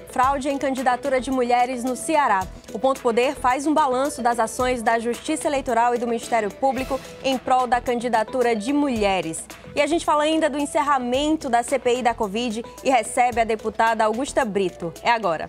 Fraude em candidatura de mulheres no Ceará. O Ponto Poder faz um balanço das ações da Justiça Eleitoral e do Ministério Público em prol da candidatura de mulheres. E a gente fala ainda do encerramento da CPI da Covid e recebe a deputada Augusta Brito. É agora.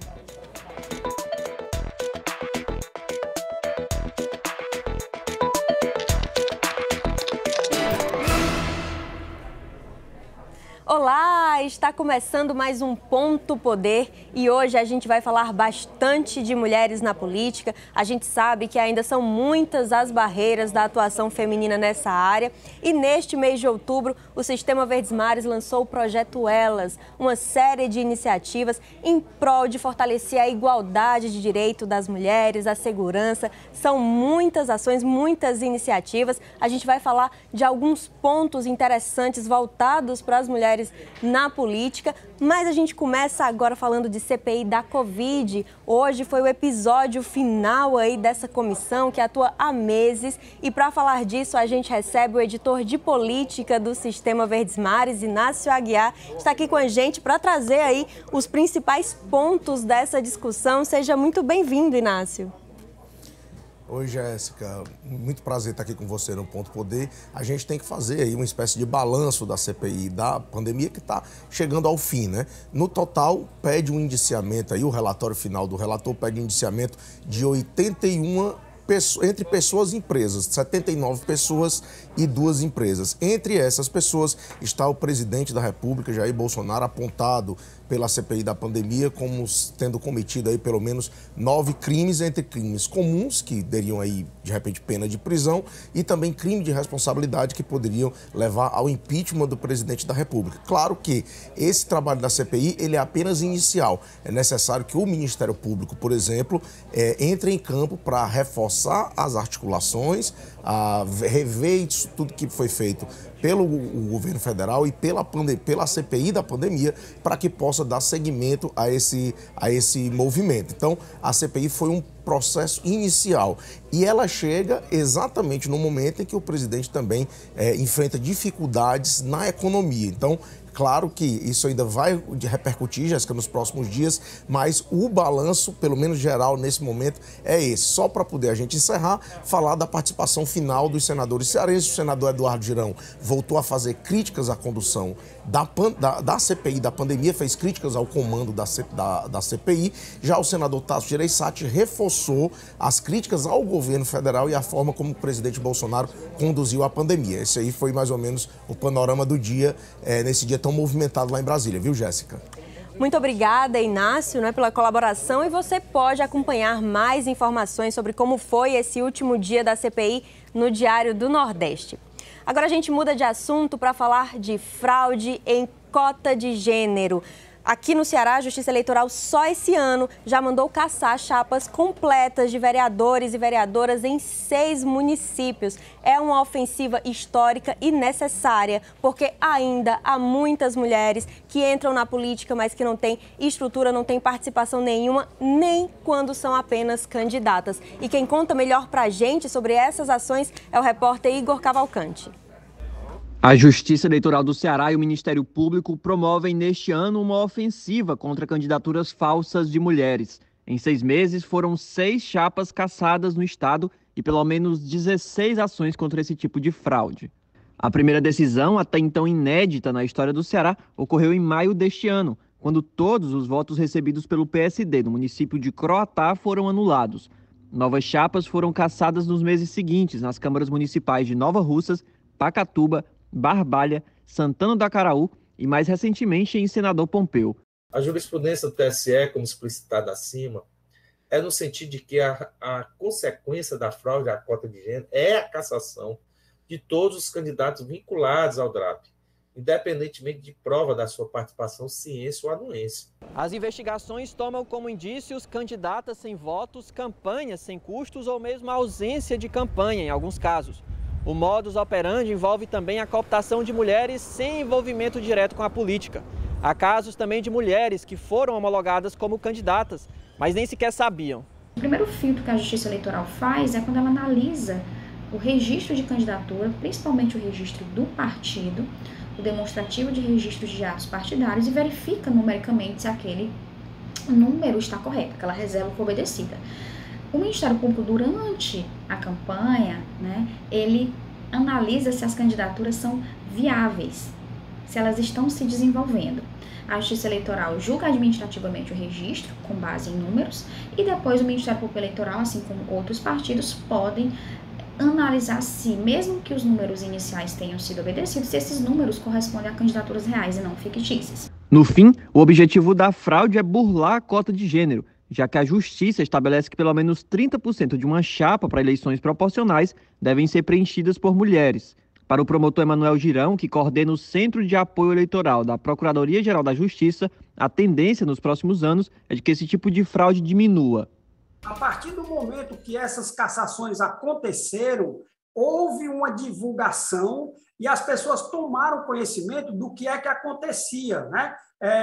Olá, está começando mais um Ponto Poder e hoje a gente vai falar bastante de mulheres na política. A gente sabe que ainda são muitas as barreiras da atuação feminina nessa área e neste mês de outubro o Sistema Verdes Mares lançou o Projeto Elas, uma série de iniciativas em prol de fortalecer a igualdade de direito das mulheres, a segurança. São muitas ações, muitas iniciativas. A gente vai falar de alguns pontos interessantes voltados para as mulheres na política, mas a gente começa agora falando de CPI da Covid. Hoje foi o episódio final aí dessa comissão que atua há meses e para falar disso a gente recebe o editor de política do Sistema Verdes Mares, Inácio Aguiar, está aqui com a gente para trazer aí os principais pontos dessa discussão. Seja muito bem-vindo, Inácio. Oi, Jéssica. Muito prazer estar aqui com você no Ponto Poder. A gente tem que fazer aí uma espécie de balanço da CPI da pandemia que está chegando ao fim, né? No total, pede um indiciamento aí, o relatório final do relator pede um indiciamento de 81 entre pessoas e empresas, 79 pessoas e 2 empresas. Entre essas pessoas está o presidente da República, Jair Bolsonaro, apontado pela CPI da pandemia como tendo cometido aí pelo menos 9 crimes, entre crimes comuns, que dariam aí, de repente, pena de prisão, e também crime de responsabilidade que poderiam levar ao impeachment do presidente da República. Claro que esse trabalho da CPI, ele é apenas inicial. É necessário que o Ministério Público, por exemplo, entre em campo para reforçar as articulações, a rever isso tudo que foi feito pelo governo federal e pela CPI da pandemia para que possa dar seguimento a esse movimento. Então, a CPI foi um processo inicial e ela chega exatamente no momento em que o presidente também enfrenta dificuldades na economia. Então, claro que isso ainda vai repercutir, Jéssica, nos próximos dias, mas o balanço, pelo menos geral, nesse momento, é esse. Só para poder a gente encerrar, falar da participação final dos senadores cearenses. O senador Eduardo Girão voltou a fazer críticas à condução da CPI da pandemia, fez críticas ao comando da CPI. Já o senador Tasso Gereissati reforçou as críticas ao governo federal e a forma como o presidente Bolsonaro conduziu a pandemia. Esse aí foi mais ou menos o panorama do dia, nesse dia tão movimentado lá em Brasília, viu, Jéssica? Muito obrigada, Inácio, pela colaboração, e você pode acompanhar mais informações sobre como foi esse último dia da CPI no Diário do Nordeste. Agora a gente muda de assunto para falar de fraude em cota de gênero. Aqui no Ceará, a Justiça Eleitoral só esse ano já mandou cassar chapas completas de vereadores e vereadoras em 6 municípios. É uma ofensiva histórica e necessária, porque ainda há muitas mulheres que entram na política, mas que não têm estrutura, não têm participação nenhuma, nem quando são apenas candidatas. E quem conta melhor pra gente sobre essas ações é o repórter Igor Cavalcante. A Justiça Eleitoral do Ceará e o Ministério Público promovem neste ano uma ofensiva contra candidaturas falsas de mulheres. Em 6 meses, foram 6 chapas cassadas no estado e pelo menos 16 ações contra esse tipo de fraude. A primeira decisão, até então inédita na história do Ceará, ocorreu em maio deste ano, quando todos os votos recebidos pelo PSD no município de Croatá foram anulados. Novas chapas foram cassadas nos meses seguintes nas câmaras municipais de Nova Russas, Pacatuba, Barbalha, Santana do Acaraú e, mais recentemente, em Senador Pompeu. A jurisprudência do TSE, como explicitado acima, é no sentido de que a consequência da fraude à cota de gênero é a cassação de todos os candidatos vinculados ao DRAP, independentemente de prova da sua participação, ciência ou anuência. As investigações tomam como indícios candidatas sem votos, campanhas sem custos ou mesmo a ausência de campanha, em alguns casos. O modus operandi envolve também a cooptação de mulheres sem envolvimento direto com a política. Há casos também de mulheres que foram homologadas como candidatas, mas nem sequer sabiam. O primeiro filtro que a Justiça Eleitoral faz é quando ela analisa o registro de candidatura, principalmente o registro do partido, o demonstrativo de registro de atos partidários, e verifica numericamente se aquele número está correto, aquela reserva foi obedecida. O Ministério Público, durante a campanha, né, ele analisa se as candidaturas são viáveis, se elas estão se desenvolvendo. A Justiça Eleitoral julga administrativamente o registro, com base em números, e depois o Ministério Público Eleitoral, assim como outros partidos, podem analisar se, mesmo que os números iniciais tenham sido obedecidos, se esses números correspondem a candidaturas reais e não fictícias. No fim, o objetivo da fraude é burlar a cota de gênero, já que a Justiça estabelece que pelo menos 30% de uma chapa para eleições proporcionais devem ser preenchidas por mulheres. Para o promotor Emanuel Girão, que coordena o Centro de Apoio Eleitoral da Procuradoria-Geral da Justiça, a tendência nos próximos anos é de que esse tipo de fraude diminua. A partir do momento que essas cassações aconteceram, houve uma divulgação e as pessoas tomaram conhecimento do que é que acontecia, né?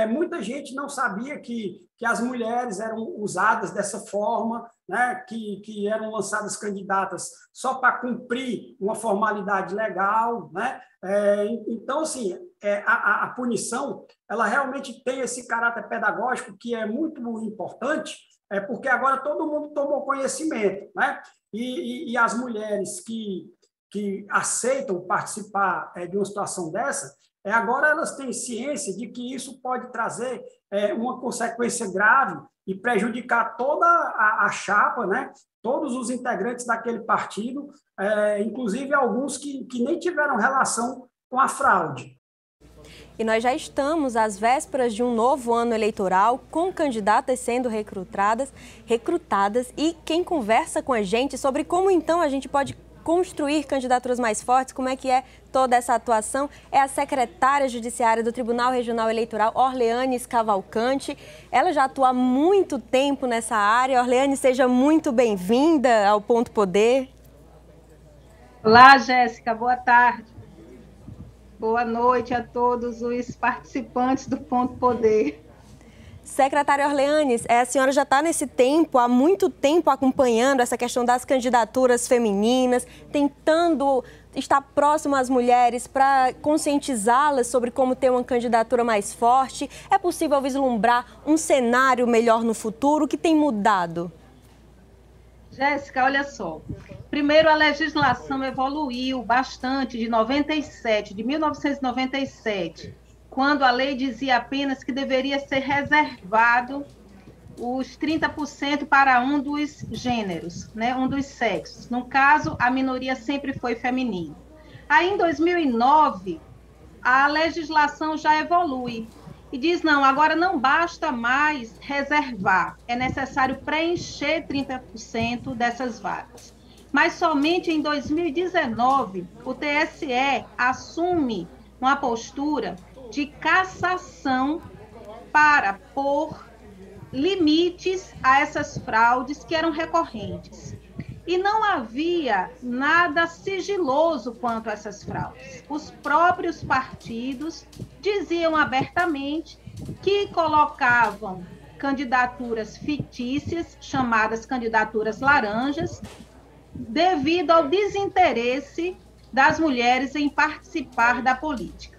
Muita gente não sabia que as mulheres eram usadas dessa forma, né? Que eram lançadas candidatas só para cumprir uma formalidade legal, né? Então, assim, a punição, ela realmente tem esse caráter pedagógico que é muito importante, porque agora todo mundo tomou conhecimento, né? E as mulheres que aceitam participar de uma situação dessa, agora elas têm ciência de que isso pode trazer uma consequência grave e prejudicar toda a chapa, né? Todos os integrantes daquele partido, inclusive alguns que nem tiveram relação com a fraude. E nós já estamos às vésperas de um novo ano eleitoral, com candidatas sendo recrutadas, e quem conversa com a gente sobre como então a gente pode construir candidaturas mais fortes, como é que é toda essa atuação, é a secretária judiciária do Tribunal Regional Eleitoral, Orleanes Cavalcante. Ela já atua há muito tempo nessa área. Orleanes, seja muito bem-vinda ao Ponto Poder. Olá, Jéssica, boa tarde. Boa noite a todos os participantes do Ponto Poder. Secretária Orleanes, a senhora já está há muito tempo acompanhando essa questão das candidaturas femininas, tentando estar próximo às mulheres para conscientizá-las sobre como ter uma candidatura mais forte. É possível vislumbrar um cenário melhor no futuro? O que tem mudado? Jéssica, olha só. Primeiro, a legislação evoluiu bastante de 1997, quando a lei dizia apenas que deveria ser reservado os 30% para um dos gêneros, né, um dos sexos. No caso, a minoria sempre foi feminina. Aí, em 2009, a legislação já evolui e diz, não, agora não basta mais reservar, é necessário preencher 30% dessas vagas. Mas somente em 2019, o TSE assume uma postura de cassação para pôr limites a essas fraudes que eram recorrentes. E não havia nada sigiloso quanto a essas fraudes. Os próprios partidos diziam abertamente que colocavam candidaturas fictícias, chamadas candidaturas laranjas, devido ao desinteresse das mulheres em participar da política.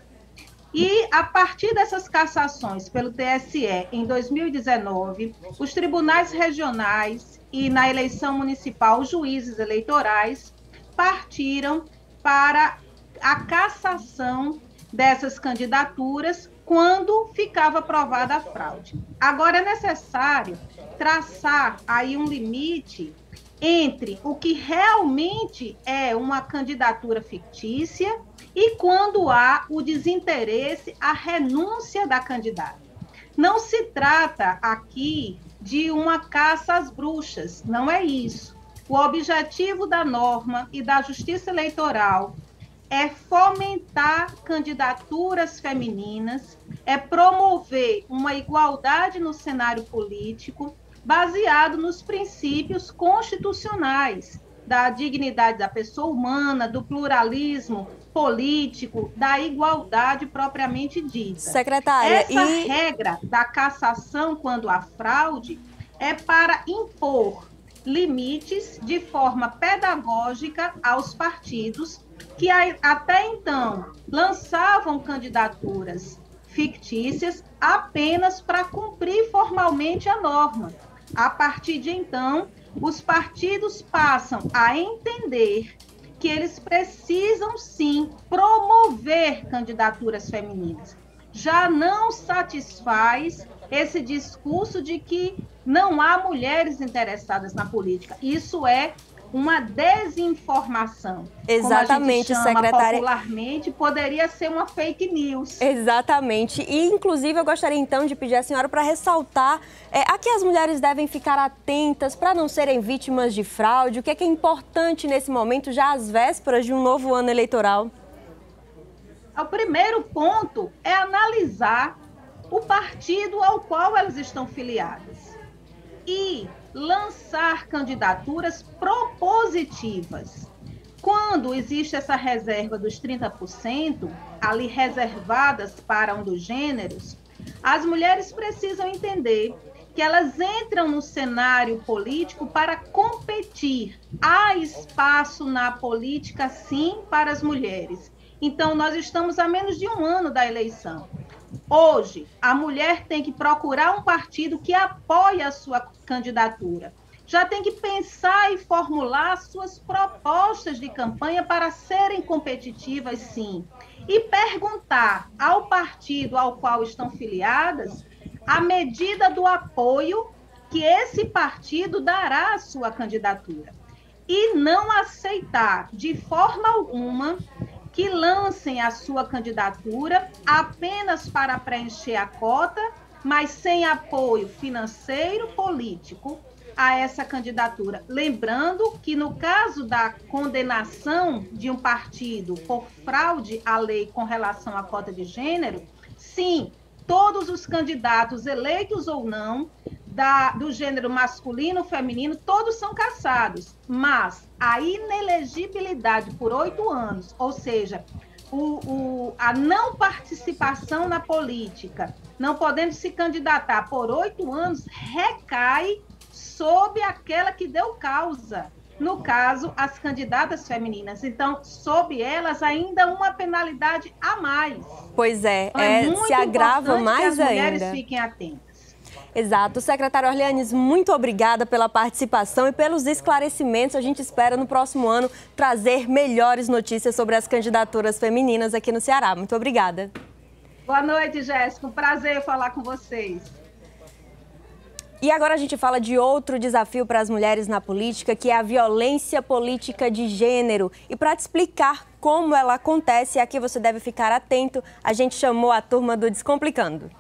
E, a partir dessas cassações pelo TSE em 2019, os tribunais regionais e, na eleição municipal, os juízes eleitorais partiram para a cassação dessas candidaturas quando ficava provada a fraude. Agora, é necessário traçar aí um limite entre o que realmente é uma candidatura fictícia e quando há o desinteresse, a renúncia da candidata. Não se trata aqui de uma caça às bruxas, não é isso. O objetivo da norma e da Justiça Eleitoral é fomentar candidaturas femininas, é promover uma igualdade no cenário político, baseado nos princípios constitucionais da dignidade da pessoa humana, do pluralismo político, da igualdade propriamente dita. Secretária, essa regra da cassação quando há fraude é para impor limites de forma pedagógica aos partidos que até então lançavam candidaturas fictícias apenas para cumprir formalmente a norma. A partir de então, os partidos passam a entender que eles precisam, sim, promover candidaturas femininas. Já não satisfaz esse discurso de que não há mulheres interessadas na política. Isso é uma desinformação. Exatamente, como a gente chama secretária. Popularmente, poderia ser uma fake news. Exatamente. E, inclusive, eu gostaria, então, de pedir à senhora para ressaltar a que as mulheres devem ficar atentas para não serem vítimas de fraude. O que é importante nesse momento, já às vésperas de um novo ano eleitoral? O primeiro ponto é analisar o partido ao qual elas estão filiadas e lançar candidaturas propositivas. Quando existe essa reserva dos 30%, ali reservadas para um dos gêneros, as mulheres precisam entender que elas entram no cenário político para competir. Há espaço na política, sim, para as mulheres. Então, nós estamos a menos de um ano da eleição. Hoje, a mulher tem que procurar um partido que apoie a sua candidatura. Já tem que pensar e formular suas propostas de campanha para serem competitivas, sim. E perguntar ao partido ao qual estão filiadas a medida do apoio que esse partido dará à sua candidatura. E não aceitar, de forma alguma, que lancem a sua candidatura apenas para preencher a cota, mas sem apoio financeiro, político a essa candidatura. Lembrando que no caso da condenação de um partido por fraude à lei com relação à cota de gênero, sim, todos os candidatos, eleitos ou não, do gênero masculino, feminino, todos são cassados, mas a inelegibilidade por 8 anos, ou seja, a não participação na política, não podendo se candidatar por 8 anos, recai sobre aquela que deu causa. No caso, as candidatas femininas. Então, sob elas, ainda uma penalidade a mais. Pois é, muito se agrava mais que as mulheres ainda. Fiquem atentas. Exato. Secretário Orleanes, muito obrigada pela participação e pelos esclarecimentos. A gente espera no próximo ano trazer melhores notícias sobre as candidaturas femininas aqui no Ceará. Muito obrigada. Boa noite, Jéssica. Um prazer falar com vocês. E agora a gente fala de outro desafio para as mulheres na política, que é a violência política de gênero. E para te explicar como ela acontece, aqui você deve ficar atento, a gente chamou a turma do Descomplicando.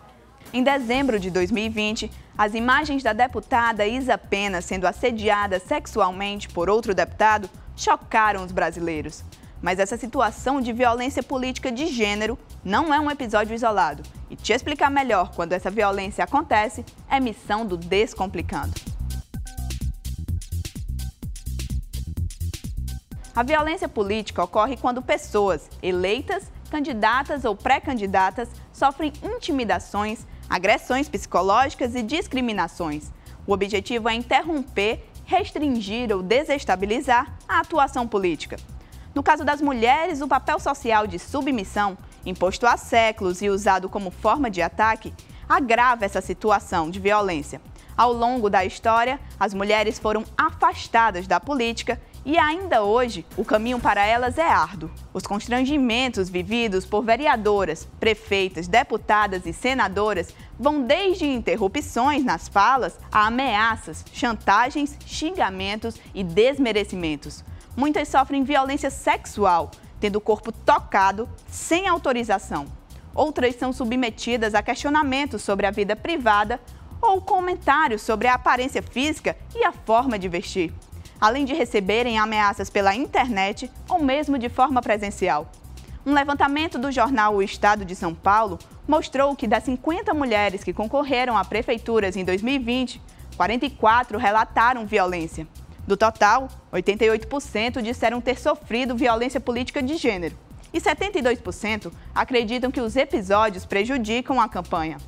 Em dezembro de 2020, as imagens da deputada Isa Pena sendo assediada sexualmente por outro deputado chocaram os brasileiros. Mas essa situação de violência política de gênero não é um episódio isolado. E te explicar melhor quando essa violência acontece é missão do Descomplicando. A violência política ocorre quando pessoas eleitas, candidatas ou pré-candidatas sofrem intimidações, agressões psicológicas e discriminações. O objetivo é interromper, restringir ou desestabilizar a atuação política. No caso das mulheres, o papel social de submissão, imposto há séculos e usado como forma de ataque, agrava essa situação de violência. Ao longo da história, as mulheres foram afastadas da política e ainda hoje o caminho para elas é árduo. Os constrangimentos vividos por vereadoras, prefeitas, deputadas e senadoras vão desde interrupções nas falas a ameaças, chantagens, xingamentos e desmerecimentos. Muitas sofrem violência sexual, tendo o corpo tocado sem autorização. Outras são submetidas a questionamentos sobre a vida privada ou comentários sobre a aparência física e a forma de vestir, além de receberem ameaças pela internet ou mesmo de forma presencial. Um levantamento do jornal O Estado de São Paulo mostrou que das 50 mulheres que concorreram a prefeituras em 2020, 44 relataram violência. Do total, 88% disseram ter sofrido violência política de gênero e 72% acreditam que os episódios prejudicam a campanha.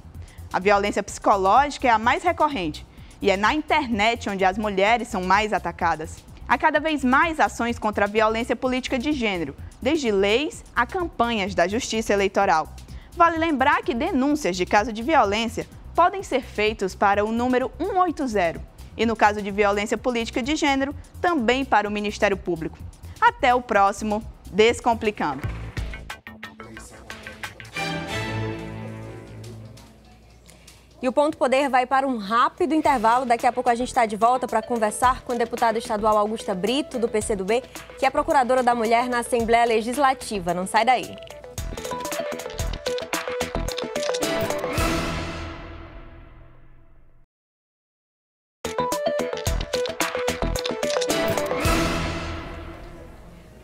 A violência psicológica é a mais recorrente e é na internet onde as mulheres são mais atacadas. Há cada vez mais ações contra a violência política de gênero, desde leis a campanhas da Justiça Eleitoral. Vale lembrar que denúncias de caso de violência podem ser feitos para o número 180 e, no caso de violência política de gênero, também para o Ministério Público. Até o próximo Descomplicando. E o Ponto Poder vai para um rápido intervalo. Daqui a pouco a gente está de volta para conversar com a deputada estadual Augusta Brito, do PCdoB, que é procuradora da mulher na Assembleia Legislativa. Não sai daí.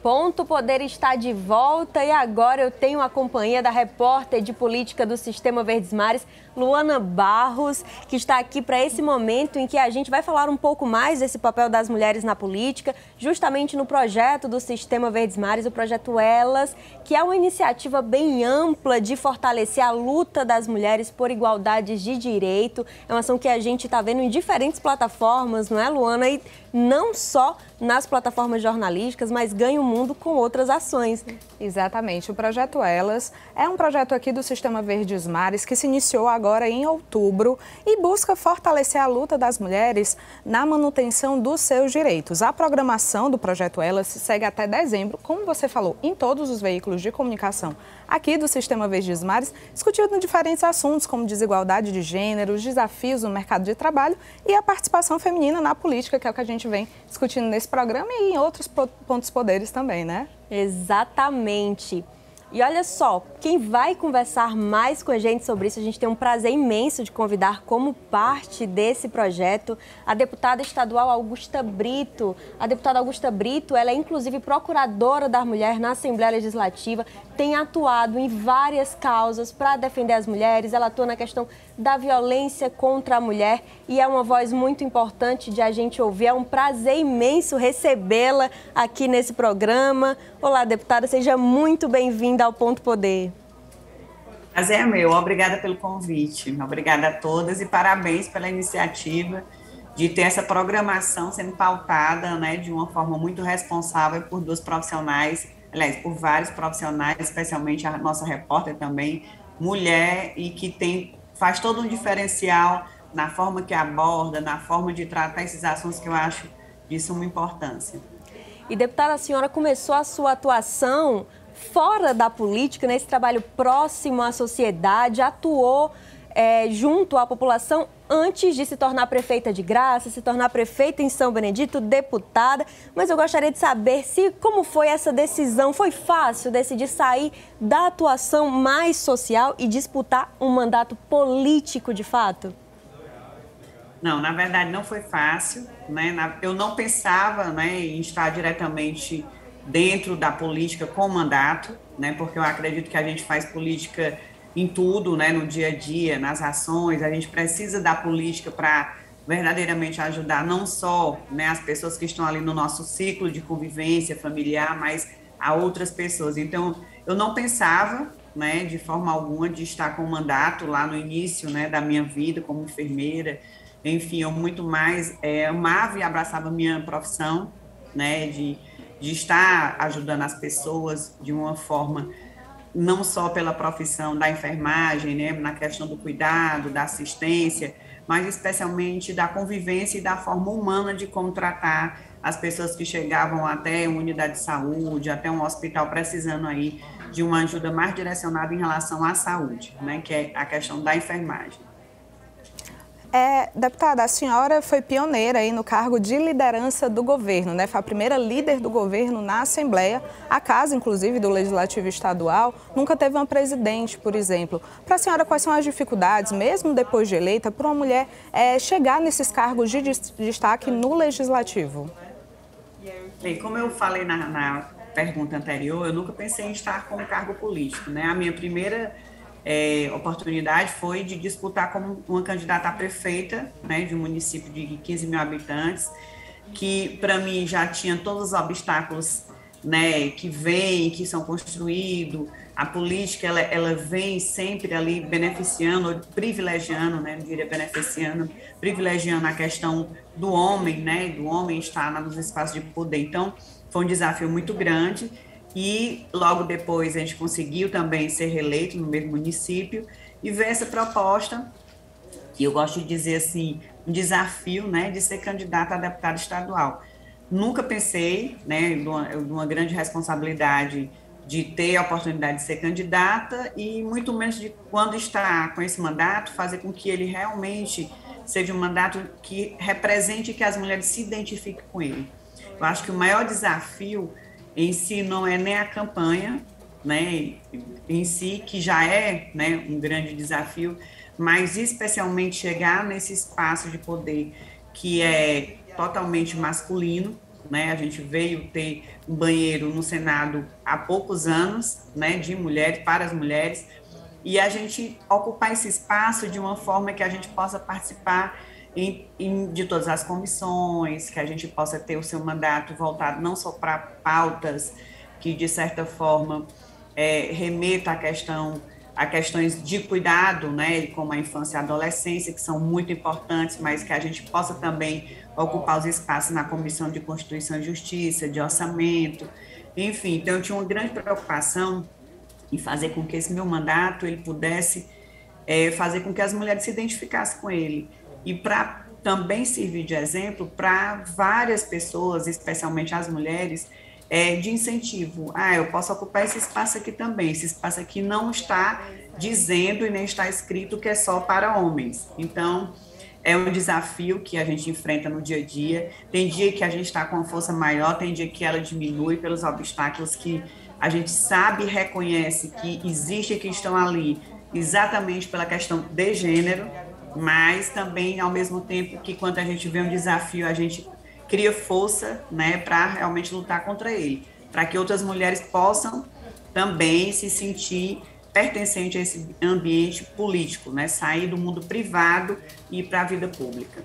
Ponto Poder está de volta e agora eu tenho a companhia da repórter de política do Sistema Verdes Mares, Luana Barros, que está aqui para esse momento em que a gente vai falar um pouco mais desse papel das mulheres na política, justamente no projeto do Sistema Verdes Mares, o projeto Elas, que é uma iniciativa bem ampla de fortalecer a luta das mulheres por igualdade de direito. É uma ação que a gente está vendo em diferentes plataformas, não é, Luana? E não só nas plataformas jornalísticas, mas ganha o mundo com outras ações. Exatamente. O projeto Elas é um projeto aqui do Sistema Verdes Mares que se iniciou agora em outubro e busca fortalecer a luta das mulheres na manutenção dos seus direitos. A programação do projeto Elas segue até dezembro, como você falou, em todos os veículos de comunicação aqui do Sistema Verdes Mares, discutindo diferentes assuntos como desigualdade de gênero, os desafios no mercado de trabalho e a participação feminina na política, que é o que a gente vem discutindo nesse programa e em outros pontos poderes também, né? Exatamente. E olha só, quem vai conversar mais com a gente sobre isso, a gente tem um prazer imenso de convidar como parte desse projeto a deputada estadual Augusta Brito. A deputada Augusta Brito, ela é inclusive procuradora da mulher na Assembleia Legislativa, tem atuado em várias causas para defender as mulheres, ela atua na questão da violência contra a mulher e é uma voz muito importante de a gente ouvir. É um prazer imenso recebê-la aqui nesse programa. Olá, deputada, seja muito bem-vinda ao Ponto Poder. Prazer é meu, obrigada pelo convite, obrigada a todas e parabéns pela iniciativa de ter essa programação sendo pautada, né, de uma forma muito responsável por duas profissionais, aliás, por vários profissionais, especialmente a nossa repórter também, mulher, e que faz todo um diferencial na forma que aborda, na forma de tratar esses assuntos que eu acho de suma importância. E, deputada, a senhora começou a sua atuação fora da política, nesse trabalho próximo à sociedade, atuou junto à população antes de se tornar prefeita de Graça, se tornar prefeita em São Benedito, deputada. Mas eu gostaria de saber como foi essa decisão. Foi fácil decidir sair da atuação mais social e disputar um mandato político de fato? Não, na verdade não foi fácil, né? Eu não pensava, né, em estar diretamente dentro da política com mandato, né? Porque eu acredito que a gente faz política em tudo, né? No dia a dia, nas ações, a gente precisa da política para verdadeiramente ajudar não só, né, as pessoas que estão ali no nosso ciclo de convivência familiar, mas a outras pessoas. Então, eu não pensava, né, de forma alguma de estar com mandato lá no início, né, da minha vida como enfermeira. Enfim, eu muito mais amava e abraçava minha profissão, né, de estar ajudando as pessoas de uma forma, não só pela profissão da enfermagem, né, na questão do cuidado, da assistência, mas especialmente da convivência e da forma humana de como tratar as pessoas que chegavam até uma unidade de saúde, até um hospital precisando aí de uma ajuda mais direcionada em relação à saúde, né, que é a questão da enfermagem. Deputada, a senhora foi pioneira aí no cargo de liderança do governo, né? Foi a primeira líder do governo na Assembleia. A casa, inclusive, do Legislativo Estadual, nunca teve uma presidente, por exemplo. Para a senhora, quais são as dificuldades, mesmo depois de eleita, para uma mulher chegar nesses cargos de destaque no Legislativo? Bem, como eu falei na pergunta anterior, eu nunca pensei em estar com um cargo político, né? A minha primeira oportunidade foi de disputar como uma candidata a prefeita, né, de um município de 15 mil habitantes, que para mim já tinha todos os obstáculos, né, que são construídos. A política ela vem sempre ali beneficiando, ou privilegiando, né, não diria beneficiando, privilegiando a questão do homem, né, do homem estar nos espaços de poder. Então, foi um desafio muito grande. e logo depois a gente conseguiu também ser reeleito no mesmo município e ver essa proposta, que eu gosto de dizer assim, um desafio, né, de ser candidata a deputada estadual. Nunca pensei, né, de uma grande responsabilidade de ter a oportunidade de ser candidata e muito menos de, quando está com esse mandato, fazer com que ele realmente seja um mandato que represente, que as mulheres se identifiquem com ele. Eu acho que o maior desafio em si não é nem a campanha, né, em si, que já é, né, um grande desafio, mas especialmente chegar nesse espaço de poder que é totalmente masculino, né? A gente veio ter um banheiro no Senado há poucos anos, né, de mulheres, para as mulheres, e a gente ocupar esse espaço de uma forma que a gente possa participar de todas as comissões, que a gente possa ter o seu mandato voltado não só para pautas que, de certa forma, remeta a questões de cuidado, né, como a infância e a adolescência, que são muito importantes, mas que a gente possa também ocupar os espaços na Comissão de Constituição e Justiça, de Orçamento, enfim. Então, eu tinha uma grande preocupação em fazer com que esse meu mandato ele pudesse fazer com que as mulheres se identificassem com ele, e para também servir de exemplo para várias pessoas, especialmente as mulheres, de incentivo. Eu posso ocupar esse espaço aqui também. Esse espaço aqui não está dizendo e nem está escrito que é só para homens. Então, é um desafio que a gente enfrenta no dia a dia. Tem dia que a gente está com uma força maior, tem dia que ela diminui pelos obstáculos que a gente sabe e reconhece que existem, que estão ali, exatamente pela questão de gênero, mas também, ao mesmo tempo, que quando a gente vê um desafio, a gente cria força, né, para realmente lutar contra ele, para que outras mulheres possam também se sentir pertencentes a esse ambiente político, né, sair do mundo privado e ir para a vida pública.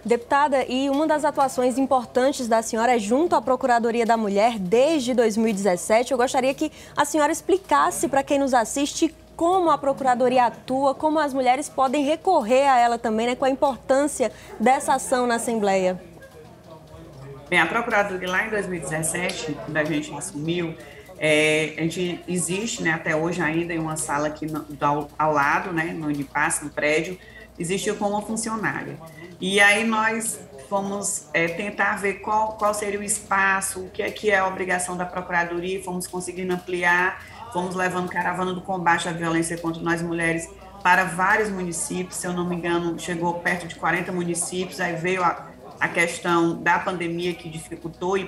Deputada, e uma das atuações importantes da senhora é junto à Procuradoria da Mulher desde 2017. Eu gostaria que a senhora explicasse para quem nos assiste como a Procuradoria atua, como as mulheres podem recorrer a ela também, né, com a importância dessa ação na Assembleia. Bem, a Procuradoria lá em 2017, quando a gente assumiu, a gente existe, né, até hoje ainda em uma sala aqui ao lado, né, no Unipass, no prédio, existiu como uma funcionária. E aí nós fomos tentar ver qual seria o espaço, o que é a obrigação da Procuradoria, fomos conseguindo ampliar, fomos levando caravana do combate à violência contra nós mulheres para vários municípios, se eu não me engano, chegou perto de 40 municípios, aí veio a questão da pandemia que dificultou e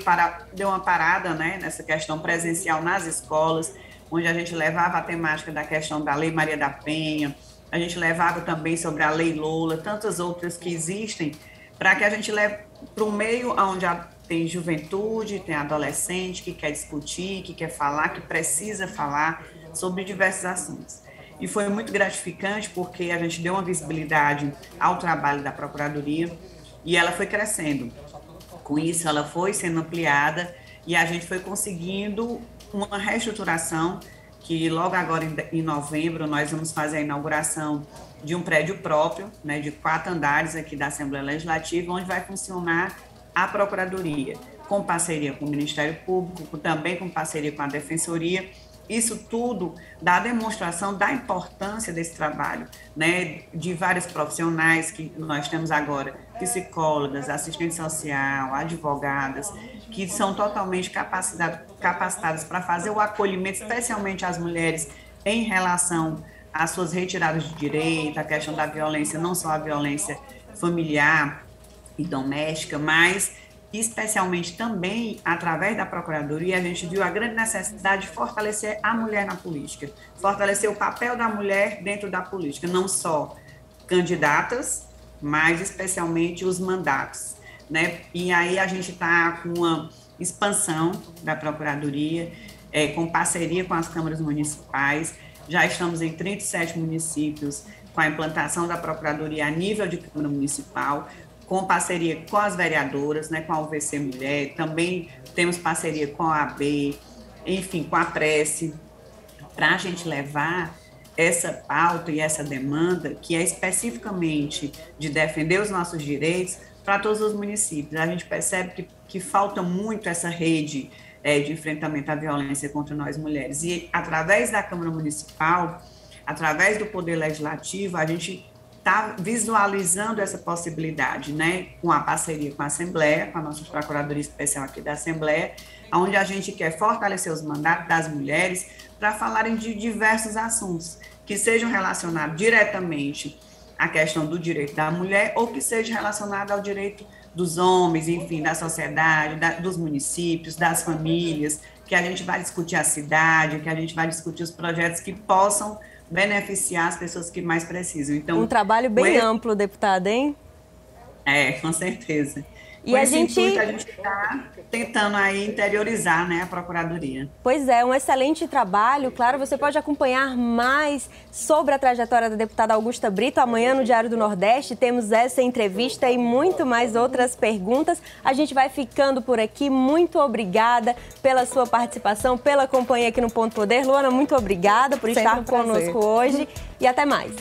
deu uma parada, né, nessa questão presencial nas escolas, onde a gente levava a temática da questão da Lei Maria da Penha, a gente levava também sobre a Lei Lola, tantas outras que existem, para que a gente leve para o meio onde tem juventude, tem adolescente que quer discutir, que quer falar, que precisa falar sobre diversos assuntos. E foi muito gratificante porque a gente deu uma visibilidade ao trabalho da Procuradoria e ela foi crescendo. Com isso, ela foi sendo ampliada e a gente foi conseguindo uma reestruturação que logo agora em novembro nós vamos fazer a inauguração de um prédio próprio, né, de 4 andares aqui da Assembleia Legislativa, onde vai funcionar a Procuradoria, com parceria com o Ministério Público, também com parceria com a Defensoria. Isso tudo dá demonstração da importância desse trabalho, né, de vários profissionais que nós temos agora, psicólogas, assistente social, advogadas, que são totalmente capacitadas para fazer o acolhimento, especialmente às mulheres, em relação às suas retiradas de direito, a questão da violência, não só a violência familiar e doméstica, mas especialmente também através da Procuradoria, a gente viu a grande necessidade de fortalecer a mulher na política, fortalecer o papel da mulher dentro da política, não só candidatas, mas especialmente os mandatos, né? E aí a gente está com uma expansão da Procuradoria, com parceria com as câmaras municipais, já estamos em 37 municípios com a implantação da Procuradoria a nível de Câmara Municipal, com parceria com as vereadoras, né, com a UVC Mulher, também temos parceria com a AB, enfim, com a Prece, para a gente levar essa pauta e essa demanda, que é especificamente de defender os nossos direitos, para todos os municípios. A gente percebe que falta muito essa rede de enfrentamento à violência contra nós mulheres. E através da Câmara Municipal, através do Poder Legislativo, a gente está visualizando essa possibilidade, né, com a parceria com a Assembleia, com a nossa Procuradoria Especial aqui da Assembleia, onde a gente quer fortalecer os mandatos das mulheres para falarem de diversos assuntos, que sejam relacionados diretamente à questão do direito da mulher ou que seja relacionado ao direito dos homens, enfim, da sociedade, dos municípios, das famílias, que a gente vai discutir a cidade, que a gente vai discutir os projetos que possam beneficiar as pessoas que mais precisam. Então, um trabalho bem amplo, deputada, hein? Com certeza. E com a esse gente está tentando aí interiorizar, né, a Procuradoria. Pois é, um excelente trabalho. Claro, você pode acompanhar mais sobre a trajetória da deputada Augusta Brito. Amanhã no Diário do Nordeste temos essa entrevista e muito mais outras perguntas. A gente vai ficando por aqui. Muito obrigada pela sua participação, pela companhia aqui no Ponto Poder. Luana, muito obrigada por estar conosco hoje e até mais.